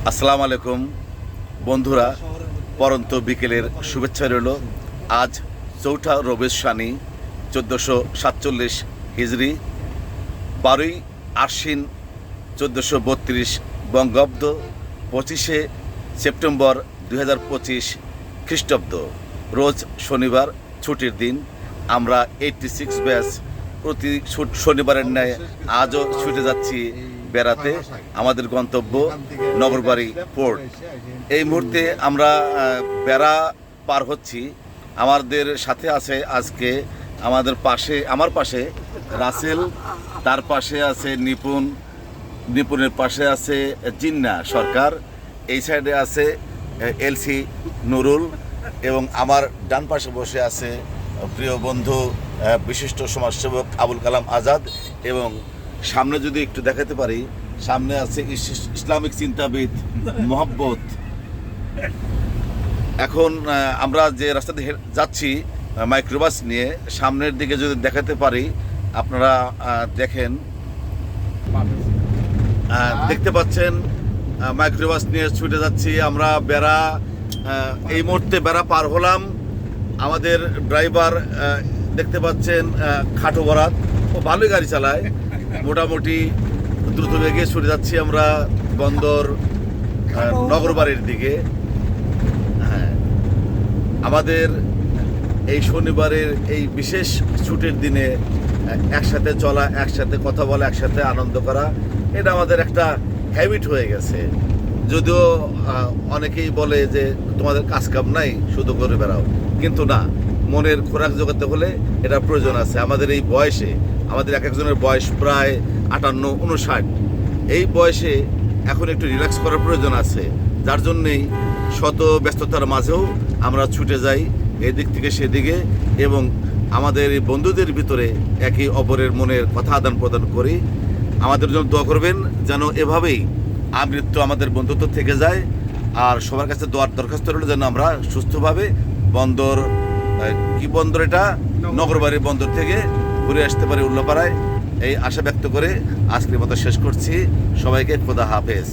আসসালামু আলাইকুম বন্ধুরা, পরন্ত বিকেলের শুভেচ্ছা রইল। আজ ৪ঠা রবিউল শানি ১৪৪৭ হিজরি, ১২ই আশ্বিন ১৪৩২ বঙ্গাব্দ, ২৫শে সেপ্টেম্বর ২০২৫ খ্রিস্টাব্দ। রোজ শনিবার, ছুটির দিন। আমরা 86 ব্যাচ প্রতি শনিবারের ন্যায় আজও ছুটে যাচ্ছি বেড়াতে। আমাদের গন্তব্য নগরবাড়ি পোর্ট। এই মুহূর্তে আমরা বেড়া পার হচ্ছি। আমাদের সাথে আছে আজকে আমার পাশে রাসেল, তার পাশে আছে নিপুণের পাশে আছে জিন্না সরকার, এই সাইডে আছে এলসি নুরুল, এবং আমার ডান পাশে বসে আছে প্রিয় বন্ধু বিশিষ্ট সমাজসেবক আবুল কালাম আজাদ। এবং সামনে যদি একটু দেখাতে পারি, সামনে আছে ইসলামিক চিন্তাবিদ মোহাম্মদ। এখন আমরা যে রাস্তা দিয়ে যাচ্ছি মাইক্রোবাস নিয়ে, সামনের দিকে যদি দেখাতে পারি আপনারা দেখেন, দেখতে পাচ্ছেন মাইক্রোবাস নিয়ে ছুটে যাচ্ছি আমরা বেড়া। এই মুহূর্তে বেড়া পার হলাম। আমাদের ড্রাইভার দেখতে পাচ্ছেন খাটো বরাত, ও ভালোই গাড়ি চালায়। মোটামুটি দ্রুত বেগে ছুটে যাচ্ছি আমরা বন্দর নগরবাড়ির দিকে। হ্যাঁ, আমাদের এই শনিবারের এই বিশেষ ছুটির দিনে একসাথে চলা, একসাথে কথা বলা, একসাথে আনন্দ করা, এটা আমাদের একটা হ্যাবিট হয়ে গেছে। যদিও অনেকেই বলে যে তোমাদের কাজ কাম নাই, শুধু করে বেড়াও, কিন্তু না, মনের খোরাক জোগাতে হলে এটা প্রয়োজন আছে। আমাদের এই বয়সে, আমাদের এক একজনের বয়স প্রায় 58-59, এই বয়সে এখন একটু রিল্যাক্স করার প্রয়োজন আছে। যার জন্যেই শত ব্যস্ততার মাঝেও আমরা ছুটে যাই এদিক থেকে সেদিকে, এবং আমাদের এই বন্ধুদের ভিতরে একে অপরের মনের কথা আদান প্রদান করি। আমাদের জন্য দোয়া করবেন যেন এভাবেই আমৃত্যু আমাদের বন্ধুত্ব থেকে যায়। আর সবার কাছে দোয়ার দরখাস্ত রইল যেন আমরা সুস্থভাবে বন্দর, কি বন্দর এটা, নগরবাড়ির বন্দর থেকে ঘুরে আসতে পারি উল্লাপাড়ায়। এই আশা ব্যক্ত করে আজকের মতো শেষ করছি। সবাইকে খোদা হাফেজ।